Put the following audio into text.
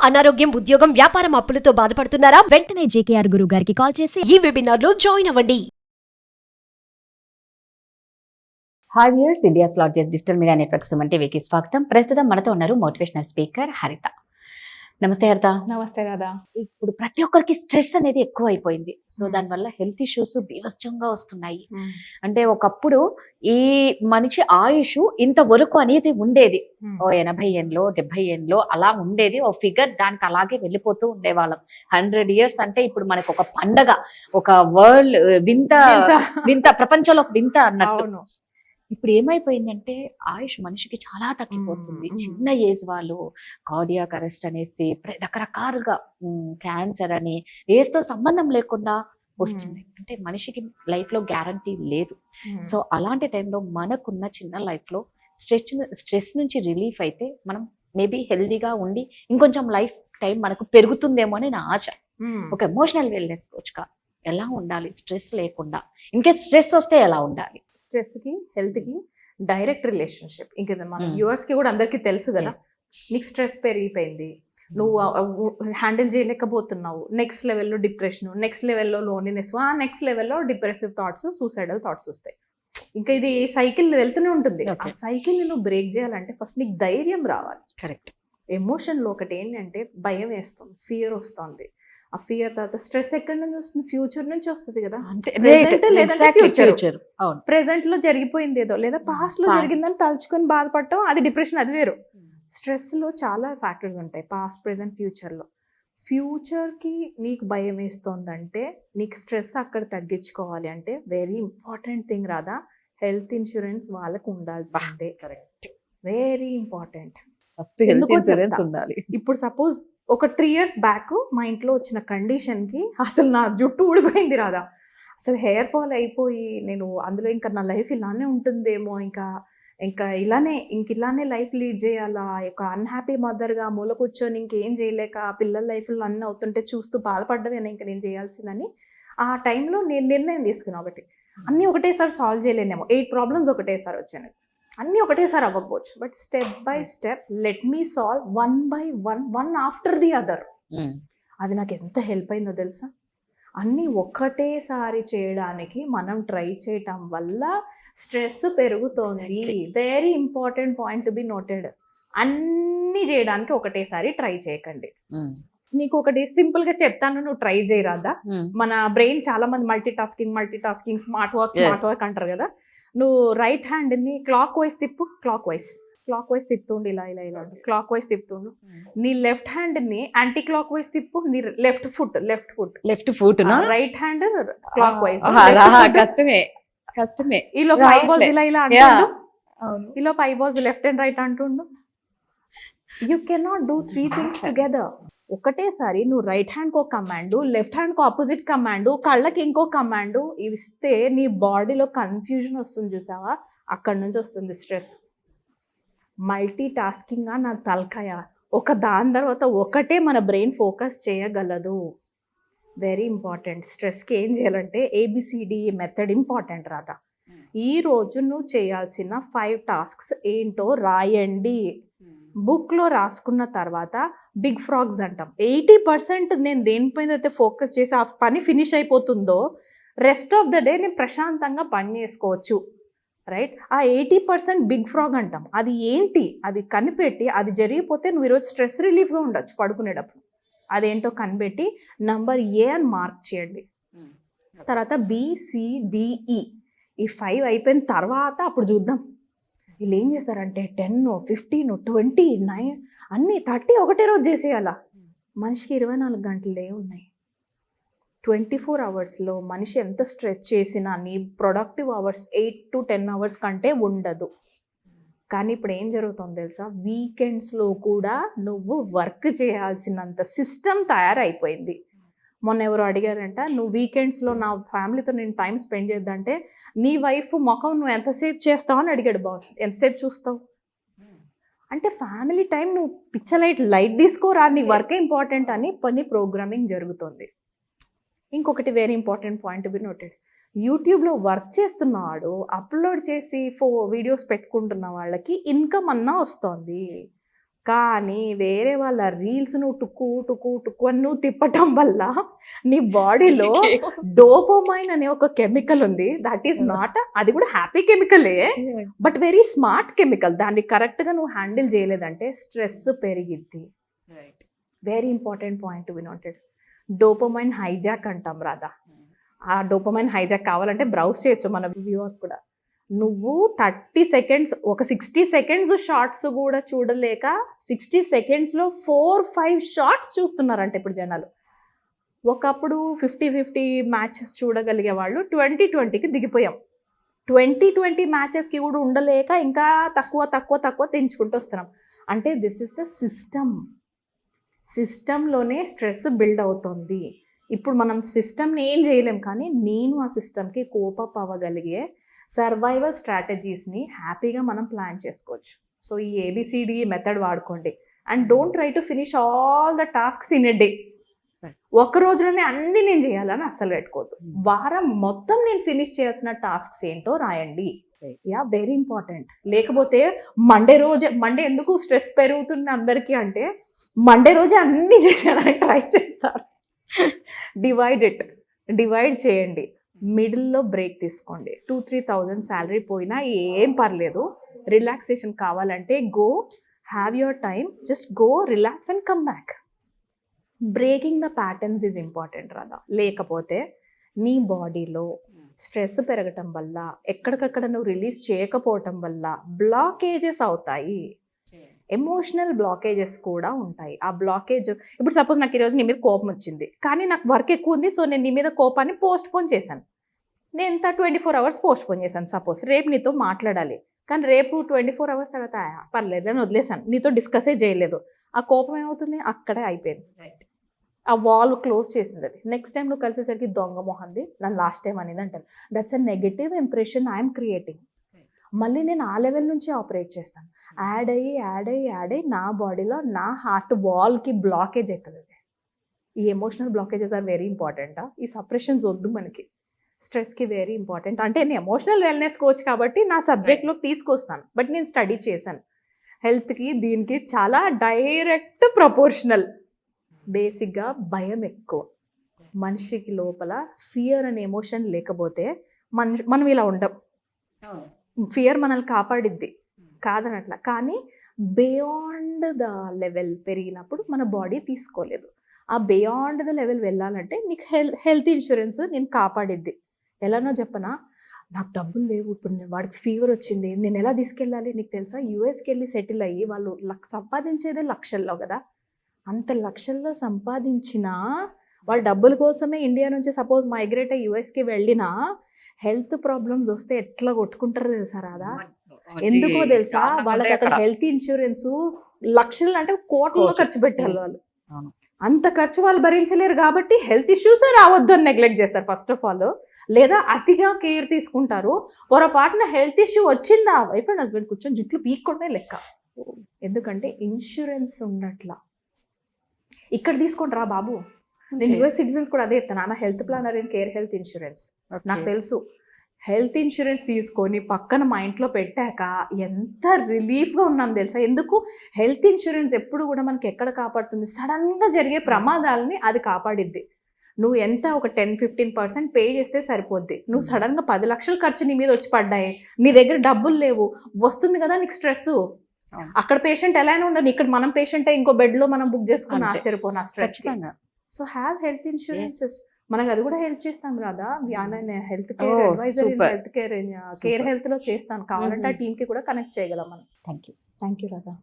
అనారోగ్యం, ఉద్యోగం, వ్యాపారం అప్పులతో బాధపడుతున్నారా? వెంటనే జేకేఆర్ గురువు గారికి కాల్ చేసి ఈ వెబినార్ లో జాయిన్ అవ్వండి. Hi viewers, India's largest digital media network Suman టీవీకి స్వాగతం. ప్రస్తుతం మనతో ఉన్నారు మోటివేషనల్ స్పీకర్ హరిత. నమస్తే హరిత. నమస్తే రాధా. ఇప్పుడు ప్రతి ఒక్కరికి స్ట్రెస్ అనేది ఎక్కువ అయిపోయింది. సో దానివల్ల హెల్త్ ఇష్యూస్ బీభత్సంగా వస్తున్నాయి. అంటే ఒకప్పుడు ఈ మనిషి ఆయుష్ ఇంతవరకు అనేది ఉండేది. ఓ 80 ఏండ్లో 70 ఏండ్లో అలా ఉండేది. ఓ ఫిగర్ దానికి అలాగే వెళ్ళిపోతూ ఉండేవాళ్ళం. 100 years అంటే ఇప్పుడు మనకు ఒక పండగ, ఒక వరల్డ్ వింత వింత ప్రపంచంలో ఒక వింత అన్నట్టు. ఇప్పుడు ఏమైపోయిందంటే ఆయుష్ మనిషికి చాలా తగ్గిపోతుంది. చిన్న ఏజ్ వాళ్ళు కార్డియాక్ అరెస్ట్ అనేసి రకరకాలుగా క్యాన్సర్ అని ఏజ్ తో సంబంధం లేకుండా వస్తుంది. అంటే మనిషికి లైఫ్ లో గ్యారంటీ లేదు. సో అలాంటి టైంలో మనకున్న చిన్న లైఫ్ లో స్ట్రెస్ నుంచి రిలీఫ్ అయితే మనం మేబీ హెల్దీగా ఉండి ఇంకొంచెం లైఫ్ టైం మనకు పెరుగుతుందేమో అని నా ఆశ. ఒక ఎమోషనల్ వెల్నెస్ కోచ్ గా ఎలా ఉండాలి స్ట్రెస్ లేకుండా? ఇంకేస్ స్ట్రెస్ వస్తే ఎలా ఉండాలి? స్ట్రెస్ కి హెల్త్ కి డైరెక్ట్ రిలేషన్షిప్. ఇంకా మన వ్యూవర్స్ కి కూడా అందరికీ తెలుసు కదా. నీకు స్ట్రెస్ పెరిగిపోయింది, నువ్వు హ్యాండిల్ చేయలేకపోతున్నావు, నెక్స్ట్ లెవెల్లో డిప్రెషన్, నెక్స్ట్ లెవెల్లో లోన్లీనెస్, ఆ నెక్స్ట్ లెవెల్లో డిప్రెసివ్ థాట్స్, సూసైడల్ థాట్స్ వస్తాయి. ఇంకా ఇది సైకిల్ వెళ్తూనే ఉంటుంది. ఆ సైకిల్ నువ్వు బ్రేక్ చేయాలంటే ఫస్ట్ నీకు ధైర్యం రావాలి. కరెక్ట్. ఎమోషన్లో ఒకటి ఏంటంటే భయం వేస్తుంది, ఫియర్ వస్తుంది. ఆ ఫియర్ తర్వాత స్ట్రెస్ ఎక్కడి నుంచి వస్తుంది? ఫ్యూచర్ నుంచి వస్తుంది కదా. ప్రెసెంట్ లో జరిగిపోయింది ఏదో, లేదా పాస్ట్ లో జరిగిందని తలుచుకొని బాధపడటం, అది డిప్రెషన్, అది వేరు. స్ట్రెస్ లో చాలా ఫ్యాక్టర్స్ ఉంటాయి, పాస్ట్, ప్రెసెంట్, ఫ్యూచర్ లో. ఫ్యూచర్ కి నీకు భయం వేస్తోందంటే నీకు స్ట్రెస్ అక్కడ తగ్గించుకోవాలి అంటే వెరీ ఇంపార్టెంట్ థింగ్ రాదా, హెల్త్ ఇన్సూరెన్స్ వాళ్ళకు ఉండాల్సిందే. కరెక్ట్. Very important. ఉండాలి. ఇప్పుడు సపోజ్ ఒక 3 years బ్యాక్ మా ఇంట్లో వచ్చిన కండిషన్ కి అసలు నా జుట్టు ఊడిపోయింది రాదా. అసలు హెయిర్ ఫాల్ అయిపోయి నేను అందులో ఇంకా నా లైఫ్ ఇలానే ఉంటుందేమో, ఇంకా ఇలానే లైఫ్ లీడ్ చేయాలా, ఒక అన్హ్యాపీ మదర్గా మూల కూర్చొని ఇంకేం చేయలేక పిల్లల లైఫ్లో అన్నీ అవుతుంటే చూస్తూ బాధపడ్డమేనా ఇంకా నేను చేయాల్సిందని ఆ టైంలో నేను నిర్ణయం తీసుకున్నా. ఒకటి అన్నీ ఒకటేసారి సాల్వ్ చేయలేనేమో, 8 problems ఒకటేసారి వచ్చాను. అన్నీ ఒకటేసారి అవ్వకపోవచ్చు, but step by step let me solve one by one after the other. అది నాకు ఎంత హెల్ప్ అయిందో తెలుసా. అన్నీ ఒకటేసారి చేయడానికి మనం ట్రై చేయటం వల్ల స్ట్రెస్ పెరుగుతోంది. Very important point to be noted. అన్నీ చేయడానికి ఒకటేసారి ట్రై చేయకండి. నీకు ఒకటి సింపుల్ గా చెప్తాను, నువ్వు ట్రై చేయరాదా. మన బ్రెయిన్ చాలా మంది మల్టీ టాస్కింగ్ స్మార్ట్ వర్క్ అంటారు కదా. నువ్వు రైట్ హ్యాండ్ ని క్లాక్ వైజ్ తిప్పు, క్లాక్ వైజ్ తిప్పుతుండు, ఇలా క్లాక్ వైజ్ తిప్పుతుండు. నీ లెఫ్ట్ హ్యాండ్ ని యాంటీ క్లాక్ వైజ్ తిప్పు, నీ left foot right hand clock wise. కష్టమే. ఈలో ఐబాల్స్ ఇలా అంటుండు, ఈలో ఐబాల్స్ లెఫ్ట్ అండ్ రైట్ అంటుండు. You cannot do 3 things together. ఒకటేసారి నువ్వు రైట్ హ్యాండ్కి ఒక కమాండ్, లెఫ్ట్ హ్యాండ్కి ఆపోజిట్ కమాండ్, కళ్ళకి ఇంకో కమాండ్ ఇస్తే నీ బాడీలో కన్ఫ్యూజన్ వస్తుంది చూసావా, అక్కడి నుంచి వస్తుంది స్ట్రెస్. మల్టీ టాస్కింగ్ నా తలకాయ, ఒక దాని తర్వాత ఒకటే మన బ్రెయిన్ ఫోకస్ చేయగలదు. Very important. స్ట్రెస్కి ఏం చేయాలంటే ABCD మెథడ్ ఇంపార్టెంట్ రాదా. ఈరోజు నువ్వు చేయాల్సిన 5 tasks ఏంటో రాయండి. బుక్లో రాసుకున్న తర్వాత బిగ్ ఫ్రాగ్స్ అంటాం. 80% నేను దేనిపైన అయితే ఫోకస్ చేసి ఆ పని ఫినిష్ అయిపోతుందో రెస్ట్ ఆఫ్ ద డే నేను ప్రశాంతంగా పని చేసుకోవచ్చు. రైట్. ఆ 80% బిగ్ ఫ్రాగ్ అంటాం. అది ఏంటి, అది కనిపెట్టి అది జరిగిపోతే నువ్వు ఈరోజు స్ట్రెస్ రిలీఫ్గా ఉండొచ్చు పడుకునేటప్పుడు. అదేంటో కనిపెట్టి నంబర్ A అని మార్క్ చేయండి. తర్వాత BCDE ఈ 5 అయిపోయిన తర్వాత అప్పుడు చూద్దాం. వీళ్ళు ఏం చేస్తారంటే 10, 15, 20, 9 అన్నీ 30 ఒకటే రోజు చేసేయాలా. మనిషికి 24 గంటలే ఉన్నాయి. 24 hours మనిషి ఎంత స్ట్రెచ్ చేసినా నీ ప్రొడక్టివ్ అవర్స్ 8 to 10 hours కంటే ఉండదు. కానీ ఇప్పుడు ఏం జరుగుతుందో తెలుసా, వీకెండ్స్లో కూడా నువ్వు వర్క్ చేయాల్సినంత సిస్టమ్ తయారైపోయింది. మొన్న ఎవరు అడిగారంట, నువ్వు వీకెండ్స్లో నా ఫ్యామిలీతో నేను టైం స్పెండ్ చేద్దంటే నీ వైఫ్ ముఖం నువ్వు ఎంతసేపు చేస్తావు అని అడిగాడు బాస్. ఎంతసేపు చూస్తావు అంటే ఫ్యామిలీ టైం నువ్వు లైట్ తీసుకోరా, నీ వర్కే ఇంపార్టెంట్ అని పని ప్రోగ్రామింగ్ జరుగుతుంది. ఇంకొకటి very important point be noted, యూట్యూబ్లో వర్క్ చేస్తున్నవాడు అప్లోడ్ చేసి వీడియోస్ పెట్టుకుంటున్న వాళ్ళకి ఇన్కమ్ అన్నా వస్తుంది. కానీ వేరే వాళ్ళ రీల్స్ నువ్వు టుక్కు అని నువ్వు తిప్పటం వల్ల నీ బాడీలో డోపమైన్ అనే ఒక కెమికల్ ఉంది. దట్ ఈస్ నాట్, అది కూడా హ్యాపీ కెమికలే, బట్ వెరీ స్మార్ట్ కెమికల్. దాన్ని కరెక్ట్ గా నువ్వు హ్యాండిల్ చేయలేదంటే స్ట్రెస్ పెరిగిద్ది. Very important point we noted. Dopamine hijack అంటాం రాదా. ఆ డోపమైన్ హైజాక్ కావాలంటే బ్రౌజ్ చేయొచ్చు మన వ్యూవర్స్ కూడా. నువ్వు 30 సెకండ్స్, ఒక 60 సెకండ్స్ షార్ట్స్ కూడా చూడలేక 60 సెకండ్స్లో 4-5 షార్ట్స్ చూస్తున్నారంట ఇప్పుడు జనాలు. ఒకప్పుడు 50-50 మ్యాచెస్ చూడగలిగే వాళ్ళు 20-20కి దిగిపోయాం. 20-20 మ్యాచెస్కి కూడా ఉండలేక ఇంకా తక్కువ తెంచుకుంటూ వస్తున్నాం. అంటే దిస్ ఇస్ ద సిస్టంలోనే స్ట్రెస్ బిల్డ్ అవుతుంది. ఇప్పుడు మనం సిస్టమ్ని ఏం చేయలేం, కానీ నేను ఆ సిస్టమ్కి కోపప్ అవ్వగలిగే సర్వైవల్ స్ట్రాటజీస్ని హ్యాపీగా మనం ప్లాన్ చేసుకోవచ్చు. సో ఈ ABCD మెథడ్ వాడుకోండి. And don't try to finish all the tasks in a day. ఒక రోజులోనే అన్ని నేను చేయాలని అస్సలు పెట్టుకోవద్దు. వారం మొత్తం నేను ఫినిష్ చేయాల్సిన టాస్క్స్ ఏంటో రాయండి. Yeah, very important. లేకపోతే మండే ఎందుకు స్ట్రెస్ పెరుగుతుంది అందరికీ అంటే, మండే రోజే అన్ని చేసేయడానికి ట్రై చేస్తారు. డివైడ్ చేయండి. మిడిల్లో బ్రేక్ తీసుకోండి. 2-3,000 శాలరీ పోయినా ఏం పర్లేదు. రిలాక్సేషన్ కావాలంటే go have your time, just go relax and come back. Breaking the patterns is important రాదా. లేకపోతే నీ బాడీలో స్ట్రెస్ పెరగటం వల్ల, ఎక్కడికక్కడ నువ్వు రిలీజ్ చేయకపోవటం వల్ల బ్లాకేజెస్ అవుతాయి. ఎమోషనల్ బ్లాకేజెస్ కూడా ఉంటాయి. ఆ బ్లాకేజ్, ఇప్పుడు సపోజ్ నాకు ఈరోజు నీ మీద కోపం వచ్చింది, కానీ నాకు వర్క్ ఎక్కువ ఉంది, సో నేను నీ మీద కోపాన్ని పోస్ట్పోన్ చేశాను. నేను 24 అవర్స్ పోస్ట్పోన్ చేశాను. సపోజ్ రేపు నీతో మాట్లాడాలి, కానీ రేపు 24 అవర్స్ తర్వాత పర్లేదు అని వదిలేశాను, నీతో డిస్కసే చేయలేదు. ఆ కోపం ఏమవుతుంది, అక్కడే అయిపోయింది. ఆ వాల్ క్లోజ్ చేసింది అది. నెక్స్ట్ టైం నువ్వు కలిసేసరికి దొంగ మొహంది నన్ను లాస్ట్ టైం అనేది అంటాను. That's a negative impression I'm creating. మళ్ళీ నేను ఆ లెవెల్ నుంచి ఆపరేట్ చేస్తాను. యాడ్ అయ్యి నా బాడీలో నా హార్ట్ వాల్కి బ్లాకేజ్ అవుతుంది. అది ఈ emotional blockages are very important. ఈ సప్రెషన్స్ వద్దు మనకి. స్ట్రెస్కి వెరీ ఇంపార్టెంట్. అంటే నేను ఎమోషనల్ వెల్నెస్ కోచ్ కాబట్టి నా సబ్జెక్ట్లోకి తీసుకొస్తాను, బట్ నేను స్టడీ చేశాను. హెల్త్కి దీనికి చాలా డైరెక్ట్ ప్రపోర్షనల్. బేసిక్గా భయం ఎక్కువ మనిషికి. లోపల ఫియర్ అనే ఎమోషన్ లేకపోతే మనం ఇలా ఉండం. ఫియర్ మనల్ని కాపాడిద్ది కాదనట్లా, కానీ బియాండ్ ద లెవెల్ పెరిగినప్పుడు మన బాడీ తీసుకోలేదు. ఆ బియాండ్ ద లెవెల్ వెళ్ళాలంటే నీకు హెల్త్ ఇన్సూరెన్స్ నేను కాపాడిద్ది. ఎలానో చెప్పనా, నాకు డబ్బులు లేవు, ఇప్పుడు వాడికి ఫీవర్ వచ్చింది, నేను ఎలా తీసుకెళ్ళాలి? నీకు తెలుసా, యూఎస్కి వెళ్ళి సెటిల్ అయ్యి వాళ్ళు సంపాదించేదే లక్షల్లో కదా. అంత లక్షల్లో సంపాదించినా వాళ్ళ డబ్బుల కోసమే ఇండియా నుంచి సపోజ్ మైగ్రేట్ అయ్యి యూఎస్కి వెళ్ళినా హెల్త్ ప్రాబ్లమ్స్ వస్తే ఎట్లా కొట్టుకుంటారో తెలుసా రాదా. ఎందుకో తెలుసా, వాళ్ళకి అక్కడ హెల్త్ ఇన్సూరెన్స్ లక్షలు అంటే కోట్లలో ఖర్చు పెట్టాలి వాళ్ళు. అంత ఖర్చు వాళ్ళు భరించలేరు కాబట్టి హెల్త్ ఇష్యూసే రావద్దు అని నెగ్లెక్ట్ చేస్తారు ఫస్ట్ ఆఫ్ ఆల్. లేదా అతిగా కేర్ తీసుకుంటారు. పొరపాటున హెల్త్ ఇష్యూ వచ్చిందా, వైఫ్ అండ్ హస్బెండ్ కూర్చొని జుట్లు పీక్కోవడమే లెక్క. ఎందుకంటే ఇన్సూరెన్స్ ఉండట్లా. ఇక్కడ తీసుకుంటారా బాబు. నేను యుఎస్ సిటిజన్స్ కూడా అదే చెప్తాను, ఆమె health planner in care health insurance. నాకు తెలుసు, హెల్త్ ఇన్సూరెన్స్ తీసుకొని పక్కన మా ఇంట్లో పెట్టాక ఎంత రిలీఫ్గా ఉన్నాం తెలుసా. ఎందుకు, హెల్త్ ఇన్సూరెన్స్ ఎప్పుడు కూడా మనకి ఎక్కడ కాపాడుతుంది, సడన్గా జరిగే ప్రమాదాలని అది కాపాడిద్ది. నువ్వు ఎంత ఒక 10-15% పే చేస్తే సరిపోద్ది. నువ్వు సడన్గా 10 లక్షలు ఖర్చు నీ మీద వచ్చి పడ్డాయి, నీ దగ్గర డబ్బులు లేవు, వస్తుంది కదా నీకు స్ట్రెస్. అక్కడ పేషెంట్ ఎలా ఉండదు, ఇక్కడ మనం పేషెంట్ ఇంకో బెడ్లో మనం బుక్ చేసుకుని ఆశ్చర్యపోయిన stress. So have health insurances. మనకు అది కూడా హెల్ప్ చేస్తాం రాదా. Health care advisor in health care health లో చేస్తాను. కావాలంటే ఆ టీమ్ కి కూడా కనెక్ట్ చేయగలం మనం. Thank you. Thank you Radha.